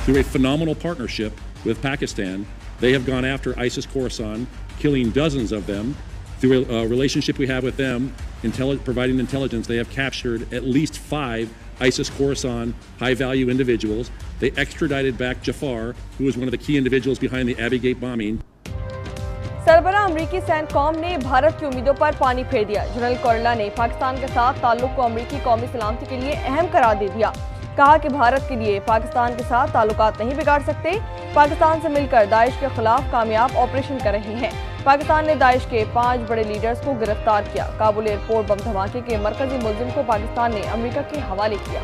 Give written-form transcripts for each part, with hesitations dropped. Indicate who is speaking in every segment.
Speaker 1: Through a phenomenal partnership with Pakistan, they have gone after ISIS Khorasan, killing dozens of them. Through a relationship we have with them, providing intelligence, they have captured at least 5 ISIS Khorasan high-value individuals. They extradited back Jafar, who was one of the key individuals behind the Abbey Gate bombing.
Speaker 2: सरबराह अमरीकी सैनकॉम ने भारत की उम्मीदों पर पानी फेर दिया। General Korla ने पाकिस्तान के साथ ताल्लुक को अमरीकी कौमी सलामती के लिए अहम करार दे दिया। कहा कि भारत के लिए पाकिस्तान के साथ ताल्लुकात नहीं बिगाड़ सकते। पाकिस्तान से मिलकर दाइश के खिलाफ कामयाब ऑपरेशन कर रहे हैं। पाकिस्तान ने दाइश के 5 बड़े लीडर्स को गिरफ्तार किया। काबुल एयरपोर्ट बम धमाके के मरकजी मुलजिम को पाकिस्तान ने अमरीका के हवाले किया।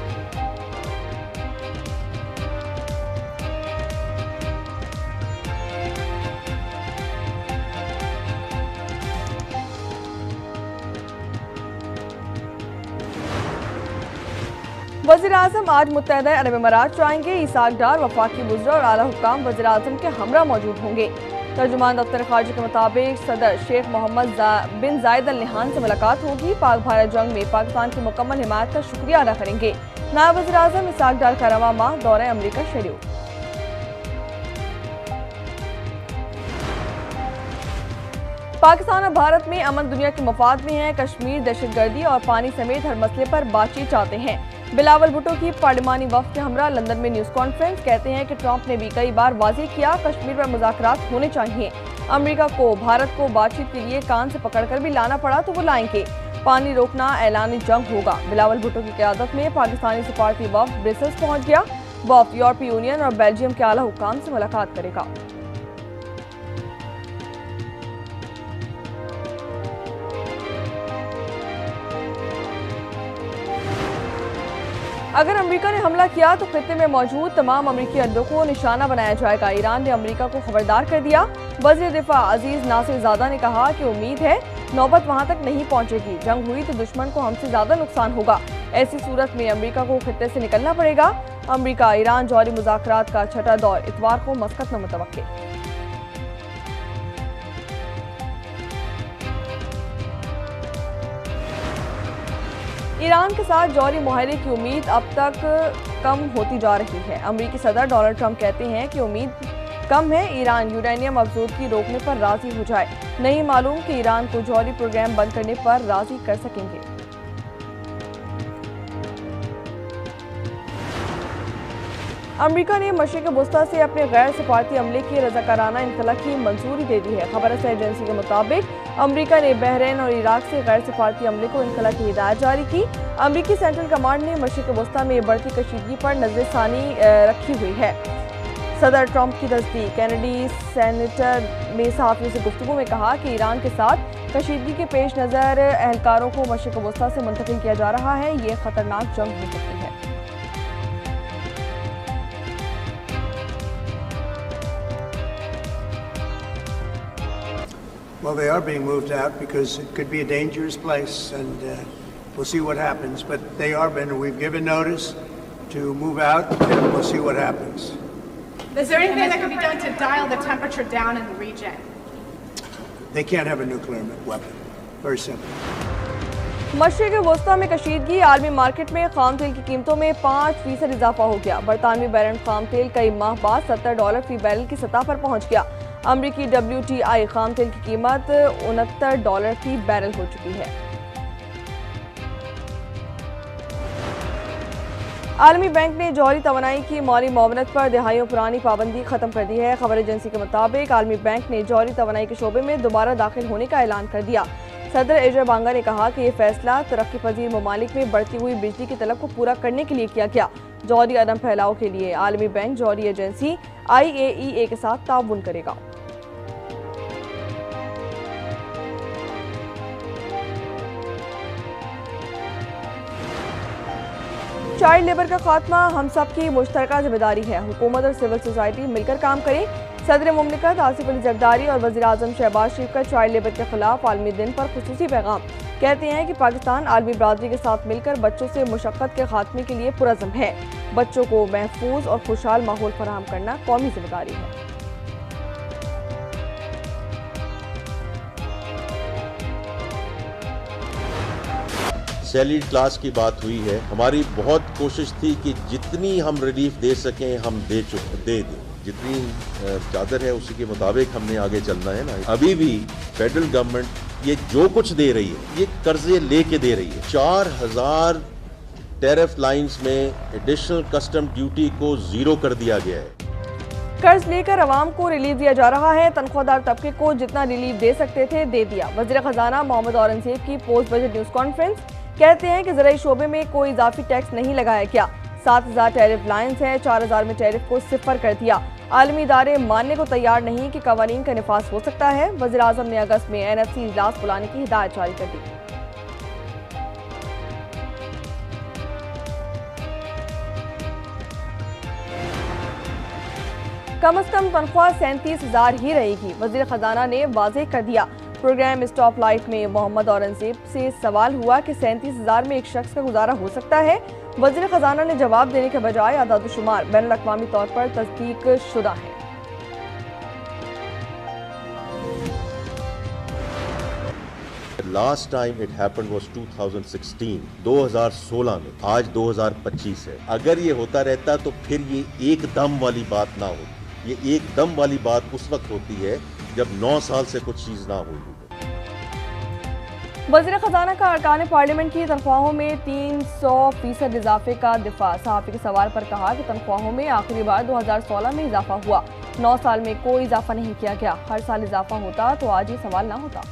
Speaker 2: वज़ीर-ए-आज़म आज मुत्तहदा अरब अमारात जाएंगे। इसाक डार, वफाकी वज़रा और आला हुक्काम वज़ीर-ए-आज़म के हमरा मौजूद होंगे। तर्जुमान दफ्तर खारजा के मुताबिक सदर शेख मोहम्मद बिन जायद अल नहान से मुलाकात होगी। पाक भारत जंग में पाकिस्तान की मुकम्मल हिमायत का शुक्रिया अदा करेंगे। नायब वज़ीर-ए-आज़म इसाक डार का रवां माह दौरा अमरीका शेड्यूल। पाकिस्तान और भारत में अमन दुनिया के मफाद में है। कश्मीर, दहशतगर्दी और पानी समेत हर मसले पर बातचीत चाहते हैं। बिलावल भुट्टो की पार्लिमानी वफ्द के हमरा लंदन में न्यूज़ कॉन्फ्रेंस। कहते हैं कि ट्रंप ने भी कई बार वाज़ेह किया कश्मीर पर मुज़ाकरात होने चाहिए। अमेरिका को भारत को बातचीत के लिए कान से पकड़कर भी लाना पड़ा तो वो लाएंगे। पानी रोकना ऐलान जंग होगा। बिलावल भुट्टो की क़यादत में पाकिस्तानी सफारती वफ्द ब्रसेल्स पहुंच गया। वफ्द यूरोपीय यूनियन और बेल्जियम के आला हुक्काम से मुलाकात करेगा। अगर अमेरिका ने हमला किया तो खित्ते में मौजूद तमाम अमेरिकी अड्डों को निशाना बनाया जाएगा। ईरान ने अमेरिका को खबरदार कर दिया। वज़ीर दिफा अजीज नासिरजादा ने कहा कि उम्मीद है नौबत वहां तक नहीं पहुंचेगी। जंग हुई तो दुश्मन को हमसे ज्यादा नुकसान होगा। ऐसी सूरत में अमेरिका को खित्ते से निकलना पड़ेगा। अमेरिका ईरान जौहरी मुज़ाकरात का छठा दौर इतवार को मस्कत में मुतवक्किल। ईरान के साथ जौहरी मुआहरे की उम्मीद अब तक कम होती जा रही है। अमेरिकी सदर डोनाल्ड ट्रंप कहते हैं कि उम्मीद कम है ईरान यूरेनियम अफजूदगी रोकने पर राजी हो जाए। नहीं मालूम कि ईरान को जौहरी प्रोग्राम बंद करने पर राजी कर सकेंगे। अमेरिका ने मशरिक़ वुस्ता से अपने गैर सफारती अमले की रज़ाकाराना इनखला की मंजूरी दे दी है। खबर रसाई एजेंसी के मुताबिक अमेरिका ने बहरीन और इराक से गैर सफारती अमले को इनखला की हिदायत जारी की। अमेरिकी सेंट्रल कमांड ने मशरिक़ वुस्ता में बढ़ती कशीदगी पर नज़रसानी रखी हुई है। सदर ट्रंप की तस्दीक। कैनेडी सेनेटर ने सहाफ़ियों से गुफ्तगू में कहा कि ईरान के साथ कशीदगी के पेश नज़र एहलकारों को मशरिक़ वुस्ता से मुंतकिल किया जा रहा है। ये खतरनाक जंग हो सकती है।
Speaker 3: Well, they are being moved out because it could be a dangerous place, and we'll see what happens. But they are we've given notice to move out, and we'll see what happens.
Speaker 4: Is there anything that can be done to dial the temperature down in the region?
Speaker 3: They can't have a nuclear weapon. Very simple.
Speaker 2: मशरिक़ वुस्ता में कशीदगी। आलमी market में खाम तेल की कीमतों में 5% इजाफा हो गया। बरतानवी बैरल खाम तेल कई माह बाद $70 फी बैरल की सतह पर पहुंच गया। अमरीकी WTI खाम तेल की कीमत $69 फी बैरल हो चुकी है। आलमी बैंक ने जौहरी तवानाई की माली मुआवनत पर दिहाइयों पुरानी पाबंदी खत्म कर दी है। खबर एजेंसी के मुताबिक आलमी बैंक ने जौहरी तवानाई के शोबे में दोबारा दाखिल होने का ऐलान कर दिया। सदर एजर बांगा ने कहा कि यह फैसला तरक्की पजीर ममालिक में बढ़ती हुई बिजली की तलब को पूरा करने के लिए किया गया। जौहरी अदम फैलाव के लिए आलमी बैंक जौहरी एजेंसी IAEA के साथ ताउन करेगा। चाइल्ड लेबर का खात्मा हम सब की मुश्तरका जिम्मेदारी है। हुकूमत और सिविल सोसाइटी मिलकर काम करें। सदर मुमलिकत आसिफ अली जरदारी और वज़ीर-ए-आज़म शहबाज शरीफ का चाइल्ड लेबर के खिलाफ आलमी दिन पर खुसूसी पैगाम। कहते हैं कि पाकिस्तान आलमी बरादरी के साथ मिलकर बच्चों से मुशक्क़त के खात्मे के लिए पुरज़्म है। बच्चों को महफूज और खुशहाल माहौल फराहम करना कौमी जिम्मेदारी है।
Speaker 5: सैलरीड क्लास की बात हुई है। हमारी बहुत कोशिश थी कि जितनी हम रिलीफ दे सकें हम दे दें। जितनी चादर है उसी के मुताबिक हमने आगे चलना है ना। अभी भी फेडरल गवर्नमेंट ये जो कुछ दे रही है ये कर्जे लेके दे रही है। 4000 टैरिफ लाइंस में एडिशनल कस्टम ड्यूटी को जीरो कर दिया गया है।
Speaker 2: कर्ज लेकर आवाम को रिलीफ दिया जा रहा है। तनख्वाहदार तबके को जितना रिलीफ दे सकते थे दे दिया। वज़ीर खजाना मोहम्मद औरंगजेब की पोस्ट बजट न्यूज कॉन्फ्रेंस, कहते हैं कि ज़राई शोबे में कोई इजाफी टैक्स नहीं लगाया गया। 7000 टैरिफ लाइन्स हैं, 4000 में टैरिफ को सिफर कर दिया। आलमी इदारे मानने को तैयार नहीं कि कवानीन का निफाज हो सकता है। वज़ीर आज़म ने अगस्त में NFC इजलास बुलाने की हिदायत जारी कर दी। कम से कम तनख्वाह 37,000 ही रहेगी। वज़ीर खजाना ने वाज़ेह कर दिया। प्रोग्राम स्टॉप लाइट में मोहम्मद औरंगजेब से सवाल हुआ कि 37,000 में एक शख्स का गुजारा हो सकता है। वज़ीर खजाना ने जवाब देने के बजाय आदाद-ओ-शुमार बैनुल-अक़वामी तौर पर तस्दीक शुदा है।
Speaker 5: Last time it happened was 2016 में। आज 2025 है। अगर ये होता रहता तो फिर ये एकदम वाली बात ना होती। ये एकदम वाली बात उस वक्त होती है जब 9 साल से कुछ चीज ना हुई।
Speaker 2: वज़ीर खजाना का अरकान पार्लियामेंट की तनख्वाहों में 300% इजाफे का दिफा। सहाफ़ी के सवाल पर कहा कि तनख्वाहों में आखिरी बार 2016 में इजाफा हुआ। 9 साल में कोई इजाफा नहीं किया गया। हर साल इजाफा होता तो आज ये सवाल ना होता।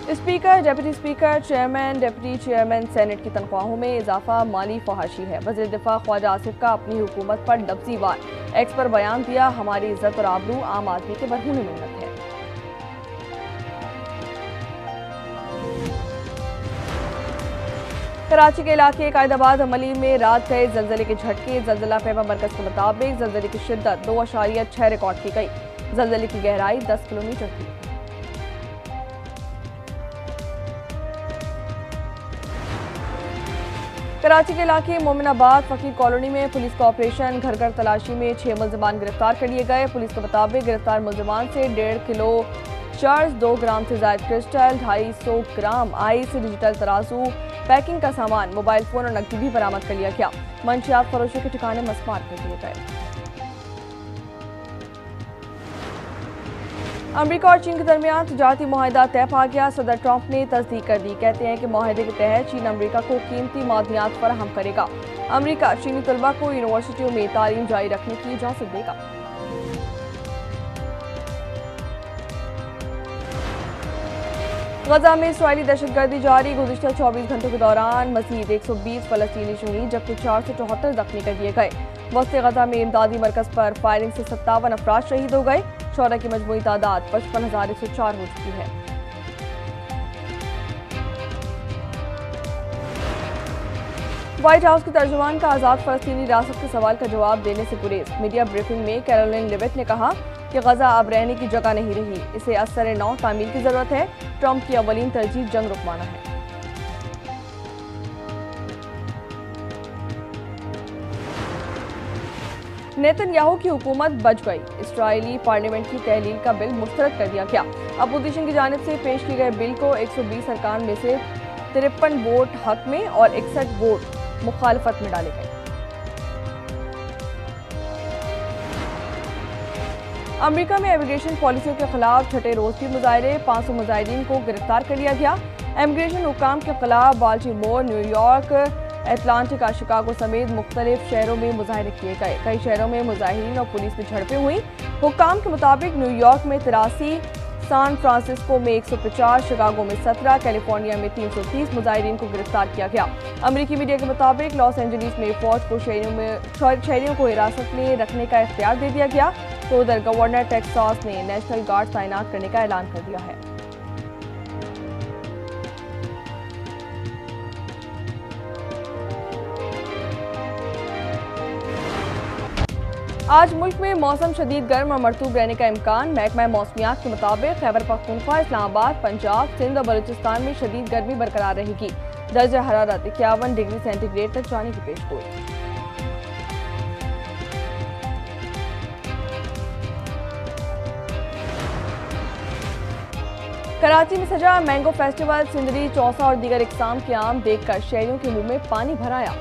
Speaker 2: Speaker, deputy speaker, chairman, deputy chairman senate की तनख्वाहों में इजाफा माली फहाशी है। वज़ीर दिफा ख्वाजा आसिफ का अपनी हुकूमत पर लफ्ज़ी वार एक्स पर बयान दिया। हमारी इज्जत और आबरू आम आदमी के बरहूने मिन्नत है। कराची के इलाके कायदाबाद अमली में रात गए जल्जले के झटके। जल्जला पैमा मरकज के मुताबिक जल्जले की शिद्दत 2.6 रिकॉर्ड की गई। जल्जले की गहराई 10 किलोमीटर थी। कराची के इलाके मोमिनाबाद फकीर कॉलोनी में पुलिस का ऑपरेशन। घर घर तलाशी में 6 मुलजमान गिरफ्तार कर लिए गए। पुलिस के मुताबिक गिरफ्तार मुलजमान से 1.5 किलो चर्च, 2 ग्राम से ज्यादा क्रिस्टल, 250 ग्राम आइस, डिजिटल तराजू, पैकिंग का सामान, मोबाइल फोन और नकदी भी बरामद कर लिया गया। मंशियात फरोशों के ठिकाने मस्मार कर दिए गए। अमेरिका और चीन के दरमियान तिजारती मुआहिदा तय पा गया। सदर ट्रंप ने तस्दीक कर दी। कहते हैं कि मुआहिदे के तहत चीन अमेरिका को कीमती मादनियात फराहम करेगा। अमेरिका चीनी तलबा को यूनिवर्सिटियों में तालीम जारी रखने की इजाजत देगा। गजा में इसराइली दहशतगर्दी जारी। गुज़िश्ता 24 घंटों के दौरान मज़ीद 120 फलस्तीनी शहीद जबकि 474 जख्मी कर दिए गए। वस्ते गजा में इमदादी मरकज पर फायरिंग से 57 अफराद शहीद हो गए। शोहदा की मजमूई तादाद 55,104 हो चुकी है। व्हाइट हाउस के तर्जुमान का आज़ाद फ़लस्तीनी रियासत के सवाल का जवाब देने से गुरेज। मीडिया ब्रीफिंग में कैरोलिन लिविट ने कहा कि गजा अब रहने की जगह नहीं रही, इसे असर नौ तामील की जरूरत है। ट्रंप की अवलीन तरजीह जंग रुकवाना है। नेतन्याहू की हुकूमत बच गई। इस्राएली पार्लियामेंट की तहलील का बिल मुस्तरद कर दिया गया। अपोजिशन की जानिब से पेश किए गए बिल को 120 अरकान में से 53 वोट हक में और 61 वोट मुखालफत में डाले गए। अमेरिका में इमिग्रेशन पॉलिसियों के खिलाफ छठे रोज भी मुजाहरे। 500 मुजाहिदीन को गिरफ्तार कर लिया गया। इमिग्रेशन हुकाम के खिलाफ बाल्टीमोर, न्यूयॉर्क, एटलांटिका, शिकागो समेत मुख्तलिफ शहरों में मुजाहरे किए गए। कई शहरों में मुजाहिरीन और पुलिस में झड़पें हुई। हुकाम के मुताबिक न्यूयॉर्क में 83, सैन फ्रांसिस्को में 150, शिकागो में 17, कैलिफोर्निया में 330 मुजाहिरीन को गिरफ्तार किया गया। अमेरिकी मीडिया के मुताबिक लॉस एंजलिस में फौज को शहरियों को हिरासत में रखने का इख्तियार दे दिया गया, तो उधर गवर्नर टेक्सास ने नेशनल गार्ड तैनात करने का ऐलान कर दिया है। आज मुल्क में मौसम शदीद गर्म और मरतूब रहने का इम्कान। महकमा मौसमियात के मुताबिक खैबर पख्तूनख्वा, इस्लामाबाद, पंजाब, सिंध और बलूचिस्तान में शदीद गर्मी बरकरार रहेगी। दर्जा हरारत 51 डिग्री सेंटीग्रेड तक जाने की पेशगोई। कराची में सजा मैंगो फेस्टिवल, सिंदरी, चौसा और दीगर इकसाम के आम देखकर शहरियों के मुंह में पानी भर आया।